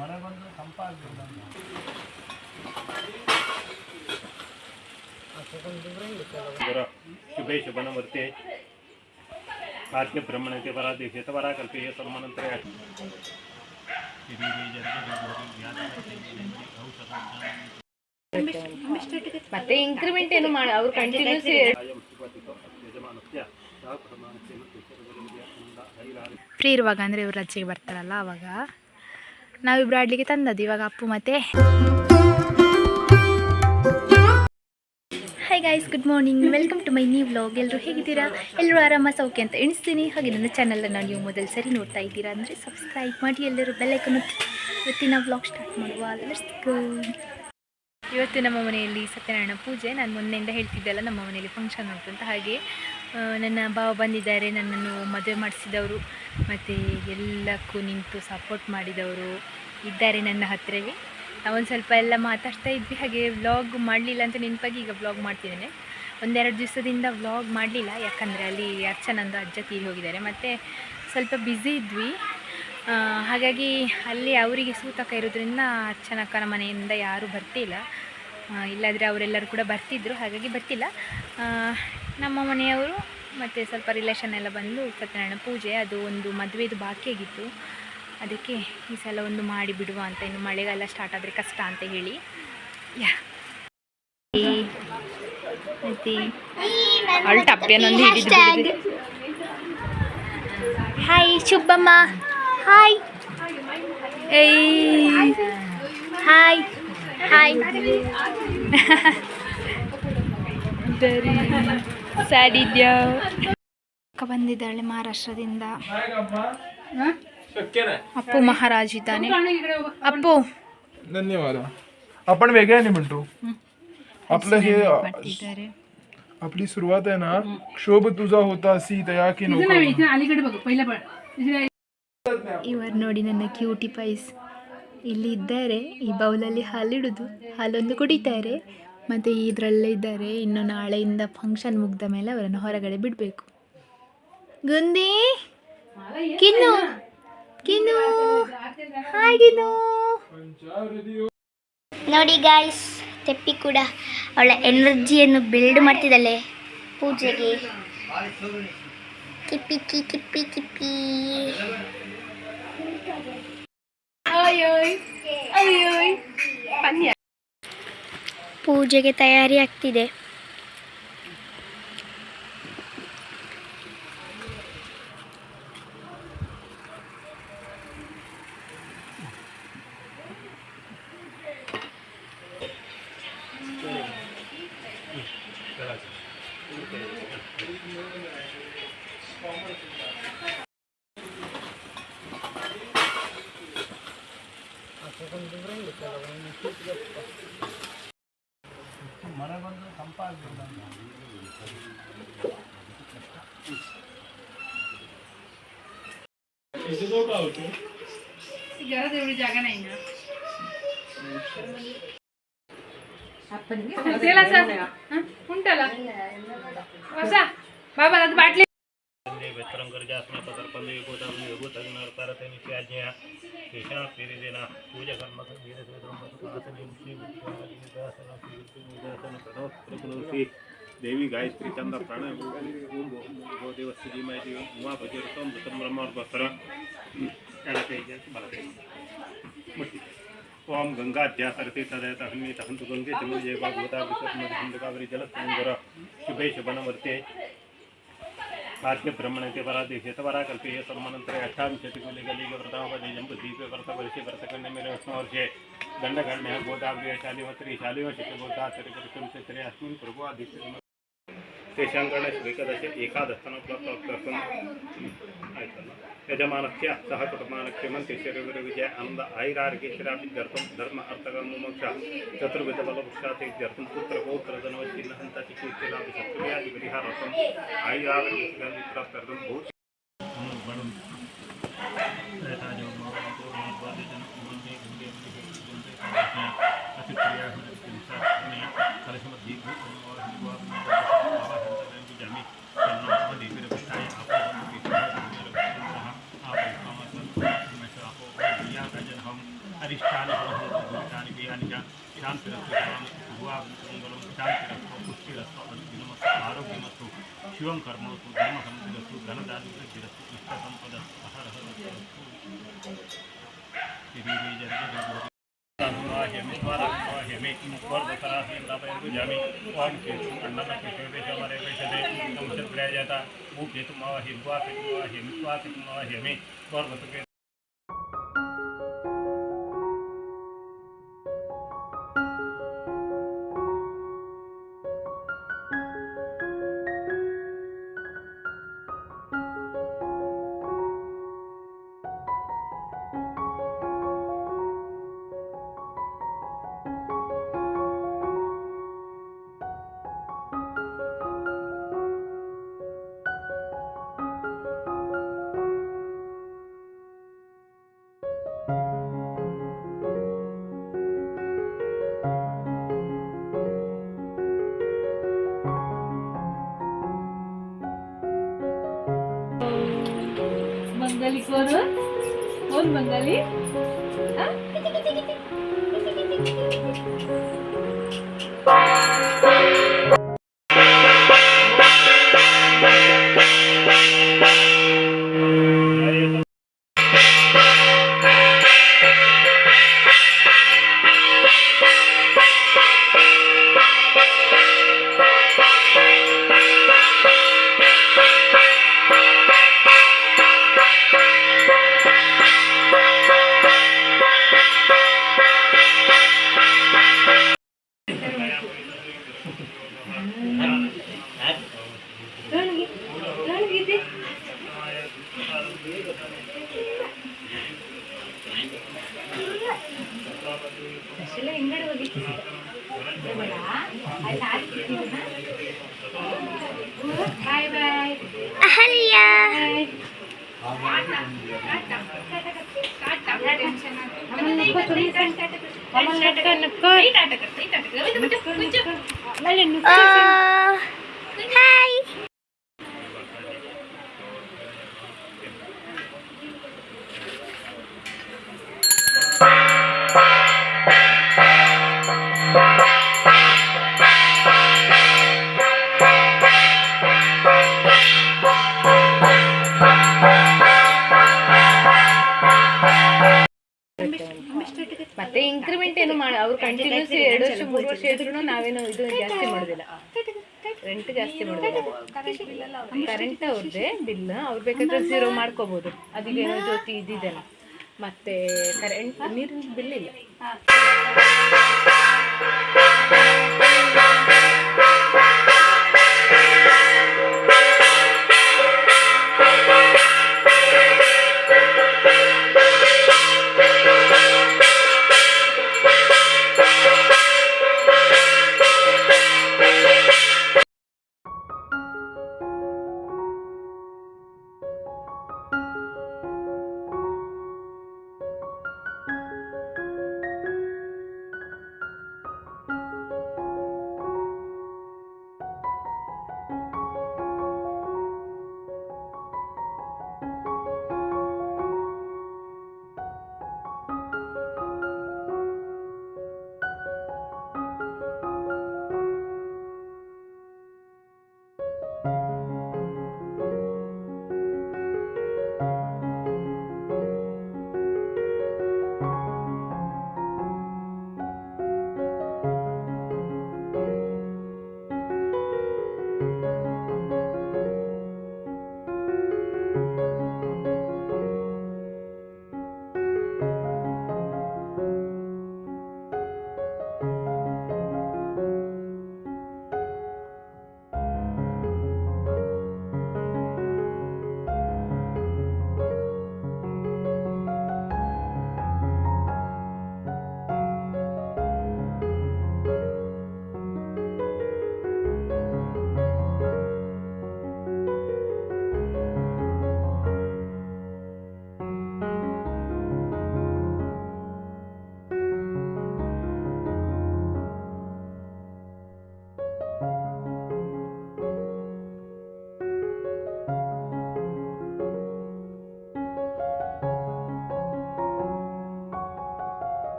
ಮಳೆ ಬಂದು ತಂಪಾಗಲಿಲ್ಲ. ಶುಭೇ ಶುಭನವರ್ತೆ ಕಾರ್ಯ ಬ್ರಹ್ಮಣತೆ ಪರಾದೇಶ ಪರಾಕಲ್ಪೆಯ ಸನ್ಮಾನಂತರ ಮತ್ತೆ ಇಂಕ್ರಿಮೆಂಟ್ ಏನು ಮಾಡಿ ಅವ್ರು ಕಂಟಿನ್ಯೂಸ್ ಫ್ರೀ ಇರುವಾಗ ಅಂದರೆ ಇವ್ರು ರಜೆಗೆ ಬರ್ತಾರಲ್ಲ ಆವಾಗ ನಾವಿಬ್ರು ಆಡಲಿಕ್ಕೆ ತಂದದ್ದು. ಇವಾಗ ಅಪ್ಪು ಮತ್ತೆ hi guys, good morning, welcome to my new vlog. ಎಲ್ಲರೂ ಹೇಗಿದ್ದೀರಾ? ಎಲ್ಲರೂ ಆರಾಮ ಸೌಖ್ಯ ಅಂತ ಎಣಿಸ್ತೀನಿ. ಹಾಗೆ ನನ್ನ ಚಾನಲನ್ನು ನೀವು ಮೊದಲು ಸರಿ ನೋಡ್ತಾ ಇದ್ದೀರಾ ಅಂದರೆ ಸಬ್ಸ್ಕ್ರೈಬ್ ಮಾಡಿ, ಎಲ್ಲರೂ ಬೆಲ್ಲೈಕನ್ ಇವತ್ತಿನ ವ್ಲಾಗ್ ಸ್ಟಾರ್ಟ್ ಮಾಡುವ. Let's go. ಇವತ್ತು ನಮ್ಮ ಮನೆಯಲ್ಲಿ ಸತ್ಯನಾರಾಯಣ ಪೂಜೆ. ನಾನು ಮೊನ್ನೆಯಿಂದ ಹೇಳ್ತಿದ್ದೆಲ್ಲ ನಮ್ಮ ಮನೆಯಲ್ಲಿ ಫಂಕ್ಷನ್ ಉಂಟು ಅಂತ. ಹಾಗೆ ನನ್ನ ಭಾವ ಬಂದಿದ್ದಾರೆ, ನನ್ನನ್ನು ಮದುವೆ ಮಾಡಿಸಿದವರು ಮತ್ತು ಎಲ್ಲಕ್ಕೂ ನಿಂತು ಸಪೋರ್ಟ್ ಮಾಡಿದವರು ಇದ್ದಾರೆ ನನ್ನ ಹತ್ತಿರವೇ. ಒಂದು ಸ್ವಲ್ಪ ಎಲ್ಲ ಮಾತಾಡ್ತಾ ಇದ್ವಿ. ಹಾಗೆ ವ್ಲಾಗ್ ಮಾಡಲಿಲ್ಲ ಅಂತ ನೆನಪಾಗಿ ಈಗ ವ್ಲಾಗ್ ಮಾಡ್ತಿದ್ದೇನೆ. ಒಂದೆರಡು ದಿವಸದಿಂದ ವ್ಲಾಗ್ ಮಾಡಲಿಲ್ಲ, ಯಾಕಂದರೆ ಅಲ್ಲಿ ಅರ್ಚನಂದು ಅಜ್ಜ ತೀರಿ ಹೋಗಿದ್ದಾರೆ ಮತ್ತು ಸ್ವಲ್ಪ ಬ್ಯುಸಿ ಇದ್ವಿ. ಹಾಗಾಗಿ ಅಲ್ಲಿ ಅವರಿಗೆ ಸೂತಕ ಇರೋದ್ರಿಂದ ಅರ್ಚನಕ್ಕನ ಮನೆಯಿಂದ ಯಾರೂ ಬರ್ತಿಲ್ಲ. ಇಲ್ಲಾದರೆ ಅವರೆಲ್ಲರೂ ಕೂಡ ಬರ್ತಿದ್ದರು, ಹಾಗಾಗಿ ಬರ್ತಿಲ್ಲ. ನಮ್ಮ ಮನೆಯವರು ಮತ್ತು ಸ್ವಲ್ಪ ರಿಲೇಷನ್ ಎಲ್ಲ ಬಂದು ಸತ್ಯನಾರಾಯಣ ಪೂಜೆ ಅದು ಒಂದು ಮದುವೆದು ಬಾಕಿ ಆಗಿತ್ತು. ಅದಕ್ಕೆ ಈ ಸಲ ಒಂದು ಮಾಡಿ ಬಿಡುವ ಅಂತ, ಇನ್ನು ಮಳೆಗಾಲ ಸ್ಟಾರ್ಟ್ ಆದರೆ ಕಷ್ಟ ಅಂತ ಹೇಳಿ. ಅವಳು ಟಪ್ಪಿಯನ್ನೊಂದು ಹಿಡಿದು. ಹಾಯ್ ಶುಭಮ್ಮ, ಹಾಯ್ ಏಯ್ ಹಾಯ್ ಹಾಯ್ ಬರೀ ಸ್ಯಾಡಿದ್ಯಾ. ಅಕ್ಕ ಬಂದಿದ್ದಾಳೆ ಮಹಾರಾಷ್ಟ್ರದಿಂದ. अप्पू महाराज इताने. अप्पू धन्यवाद. आपण वेगळ्या नाही म्हणतो. आपलं हे आपली सुरुवात आहे ना, क्षोभ तुझा होता सीतया की नको. ಇವರು ನೋಡಿ ನನ್ನ ಕ್ಯೂಟಿ ಪೈಸ್ ಇಲ್ಲಿ ಇದ್ದಾರೆ. ಈ ಬೌಲಲ್ಲಿ ಹಾಲಿಡುದು, ಹಾಲೊಂದು ಕುಡಿತಾರೆ ಮತ್ತು ಇದರಲ್ಲೇ ಇದ್ದಾರೆ. ಇನ್ನು ನಾಳೆಯಿಂದ ಫಂಕ್ಷನ್ ಮುಗ್ದ ಮೇಲೆ ಅವರನ್ನು ಹೊರಗಡೆ ಬಿಡಬೇಕು. ಗುಂದಿ ಕಿನ್ನು ಕಿನ್ನು ಹಾಗಿನು ನೋಡಿ ಗಾಯ್ಸ್, ತೆಪ್ಪಿ ಕೂಡ ಅವಳ ಎನರ್ಜಿಯನ್ನು ಬಿಲ್ಡ್ ಮಾಡ್ತಿದ್ದಾಳೆ ಪೂಜೆಗೆ. ಕಿಪ್ಪಿ ಕಿಪ್ಪಿ ಕಿಪ್ಪಿ. ಪೂಜೆಗೆ ತಯಾರಿ ಆಗ್ತಿದೆ. ಮಳೆ ಬಂದು ತಂಪಾಗಲಿಲ್ಲ. घरात एवढी जागा नाही ना. उंटला बसा बाबा बाटली वेतरंगर जासना पदर पंदे गोदावरी गोतगनर तारतनी आज्ञा केशा पेरे देना पूजा कर्म धीरे धीरे आसनी मुक्ति दासना दासना प्रणव प्रकुलसी देवी गायत्री चंद्र प्राण गो देवस्त्री मायती उमा भजरतम दतम ब्रह्मर बसर एडते बलते मुक्ति ओम गंगा ध्यासरते तदय तहन्नी तहंतु गंगे तमुजे गोदा विसत मधुंदकावरी जलसंगर शुभे शुभनवर्ते कार्य ब्रह्मणते परादेश पराकल्पेय सन्मानंतर अष्टाविंशतिकुले गलिगे व्रतावधि जंबुद्वीपे व्रतवर्षे व्रतकन्या मेरे विष्णुवर्षे दंडकन्या गोदाव्य शालिवत्री शालिवशति गोदाचरिकर्षं क्षेत्रे अस्मिन् पूर्वाधिष्ठितं तेषाङ्गणे एकादश एकादशतनप्राप्तर्थं यजमानस्य सह कुटुम्बानस्य मन्त्रिशरीर विजय आनंद आयुरारोग्यैश्वर्याभिवृद्ध्यर्थं धर्म अर्थकाममोक्ष चतुर्विधबलवृक्षार्थं पुत्र पौत्र धनवच्चिन्नहन्ताति कीर्तिलाभिषत्क्रियादिपरिहारार्थं आयुरारोग्यैश्वर्याभिवृद्ध्यर्थं भूत अरिष्टानि भूतानि देयानि च शान्तिरस्तु भुवामङ्गलं शान्तिरस्तु पुष्टिरस्तु अनुदिनमस्तु आरोग्यमस्तु शिवं कर्मस्तु धर्मसंसिरस्तु धनदानिवृद्धिरस्तु इष्टसम्पदस्तु अहरहरस्तु बंगाली कौन बंगाली ಅಹಲ್ಯ ಹಾಯ್ ಮತ್ತೆ ಇಂಕ್ರಿಮೆಂಟ್ ಏನು ಮಾಡಿ ಅವ್ರು ಕಂಟಿನ್ಯೂಸ್ 2 ವರ್ಷ 3 ವರ್ಷ ಇದ್ರು ನಾವೇನು ಇದು ಜಾಸ್ತಿ ಮಾಡೋದಿಲ್ಲ, ರೆಂಟ್ ಜಾಸ್ತಿ ಮಾಡೋದಿಲ್ಲ. ಕರೆಂಟ್ ಅವ್ರದ್ದೇ ಬಿಲ್, ಅವ್ರು ಬೇಕಾದ್ರೆ 0 ಮಾಡ್ಕೋಬೋದು. ಅದೀಗೇನೋ ಜ್ಯೋತಿ ಇದ್ದಿದೆಲ್ಲ, ಮತ್ತೆ ಕರೆಂಟ್ ನೀರಿನ ಬಿಲ್ ಇಲ್ಲ.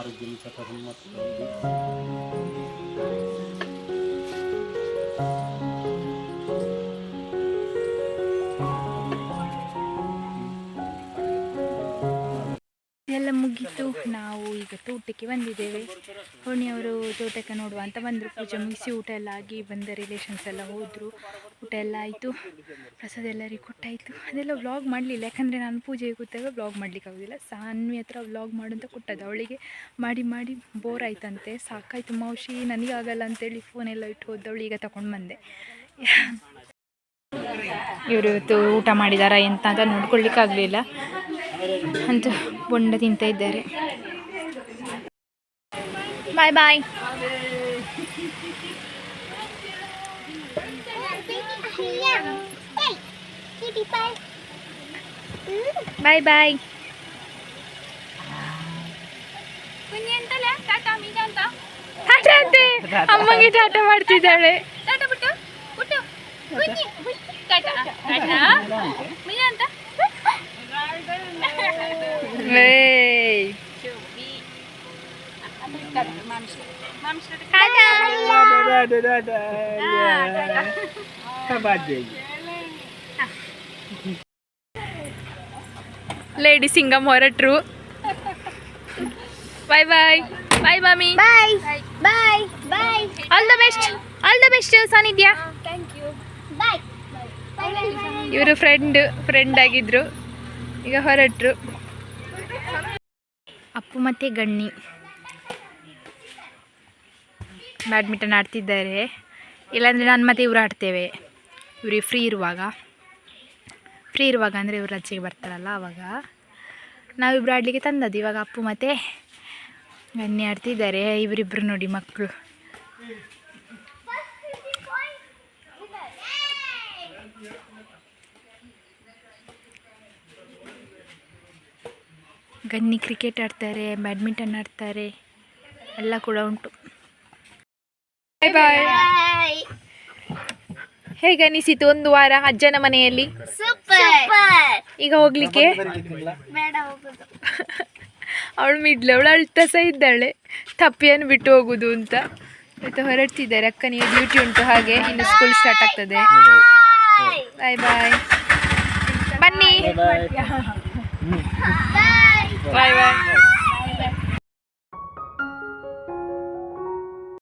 ఆరోగ్యం సకసమ్మత్తు ಎಲ್ಲ ಮುಗೀತು. ನಾವು ಈಗ ತೋಟಕ್ಕೆ ಬಂದಿದ್ದೇವೆ. ಹೊಣಿಯವರು ತೋಟಕ್ಕೆ ನೋಡುವ ಅಂತ ಬಂದರು. ಪೂಜೆ ಮುಗಿಸಿ ಊಟ ಎಲ್ಲ ಆಗಿ ಬಂದ ರಿಲೇಷನ್ಸ್ ಎಲ್ಲ ಹೋದರು. ಊಟ ಎಲ್ಲ ಆಯಿತು, ಪ್ರಸಾದ ಎಲ್ಲರಿಗೆ ಕೊಟ್ಟಾಯಿತು. ಅದೆಲ್ಲ ವ್ಲಾಗ್ ಮಾಡಲಿಲ್ಲ, ಯಾಕಂದರೆ ನಾನು ಪೂಜೆಗೆ ಕೂತಾಗ ವ್ಲಾಗ್ ಮಾಡಲಿಕ್ಕಾಗೋದಿಲ್ಲ. ಸಾನ್ವಿ ಹತ್ರ ವ್ಲಾಗ್ ಮಾಡು ಅಂತ ಕೊಟ್ಟದ್ದು, ಅವಳಿಗೆ ಮಾಡಿ ಮಾಡಿ ಬೋರ್ ಆಯ್ತಂತೆ, ಸಾಕಾಯಿತು ಮೌಶಿ ನನಗಾಗಲ್ಲ ಅಂತೇಳಿ ಫೋನೆಲ್ಲ ಇಟ್ಟು ಹೋದವಳು. ಈಗ ತಗೊಂಡು ಬಂದೆ. ಇವರು ಇವತ್ತು ಊಟ ಮಾಡಿದಾರ ಎಂತ ಅಂತ ನೋಡ್ಕೊಳ್ಳಿಕ್ಕಾಗಲಿಲ್ಲ ಅಂತ ಬೊಂಡ ತಿಂತ ಇದ್ದಾರೆ. ಬಾಯ್ ಬಾಯ್. ಬಾಯ್ ಬಾಯ್. ಟಾಟಾ ಅಂತೆ, ಅಮ್ಮಗೆ ಟಾಟಾ ಮಾಡ್ತಿದ್ದಾಳೆ. ಲೇಡಿ ಸಿಂಗಮ್ ಹೊರಟ್ರು. Bye bye. ಬಾಯ್ ಮಾಮಿ. Bye bye bye. All the best, all the best Sanidhya. Bye. ಇವರು ಫ್ರೆಂಡ್ ಆಗಿದ್ರು, ಈಗ ಹೊರಟ್ರು. ಅಪ್ಪು ಮತ್ತು ಗಣ್ಣಿ ಬ್ಯಾಡ್ಮಿಂಟನ್ ಆಡ್ತಿದ್ದಾರೆ. ಇಲ್ಲಾಂದರೆ ನಾನು ಮತ್ತು ಇವರು ಆಡ್ತೇವೆ. ಇವ್ರಿಗೆ ಫ್ರೀ ಇರುವಾಗ ಅಂದರೆ ಇವರು ರಜೆಗೆ ಬರ್ತಾರಲ್ಲ ಆವಾಗ ನಾವಿಬ್ಬರು ಆಡಲಿಕ್ಕೆ ತಂದದ್ದು. ಇವಾಗ ಅಪ್ಪು ಮತ್ತು ಗಣ್ಣಿ ಆಡ್ತಿದ್ದಾರೆ. ಇವರಿಬ್ಬರು ನೋಡಿ ಮಕ್ಕಳು. ಗಣ್ಣಿ ಕ್ರಿಕೆಟ್ ಆಡ್ತಾರೆ, ಬ್ಯಾಡ್ಮಿಂಟನ್ ಆಡ್ತಾರೆ, ಎಲ್ಲ ಕೂಡ ಉಂಟು. ಬಾಯ್ ಬಾಯ್. ಬಾಯ್. ಹೇಗೆ ಅನಿಸಿತು ಒಂದು ವಾರ ಅಜ್ಜನ ಮನೆಯಲ್ಲಿ? ಸೂಪರ್. ಈಗ ಹೋಗ್ಲಿಕ್ಕೆ ಬೇಡ ಹೋಗೋದು. ಅವಳು ಅವಳು ಅಳ್ತಾ ಸಹ ಇದ್ದಾಳೆ, ತಪ್ಪಿಯನ್ನು ಬಿಟ್ಟು ಹೋಗುದು ಅಂತ. ಇವತ್ತು ಹೊರಡ್ತಿದ್ದಾರೆ. ಅಕ್ಕನಿಗೆ ಡ್ಯೂಟಿ ಉಂಟು, ಹಾಗೆ ಇನ್ನು ಸ್ಕೂಲ್ ಸ್ಟಾರ್ಟ್ ಆಗ್ತದೆ. ಬಾಯ್ ಬಾಯ್. ಬನ್ನಿ. ಬಾಯ್ ಬಾಯ್.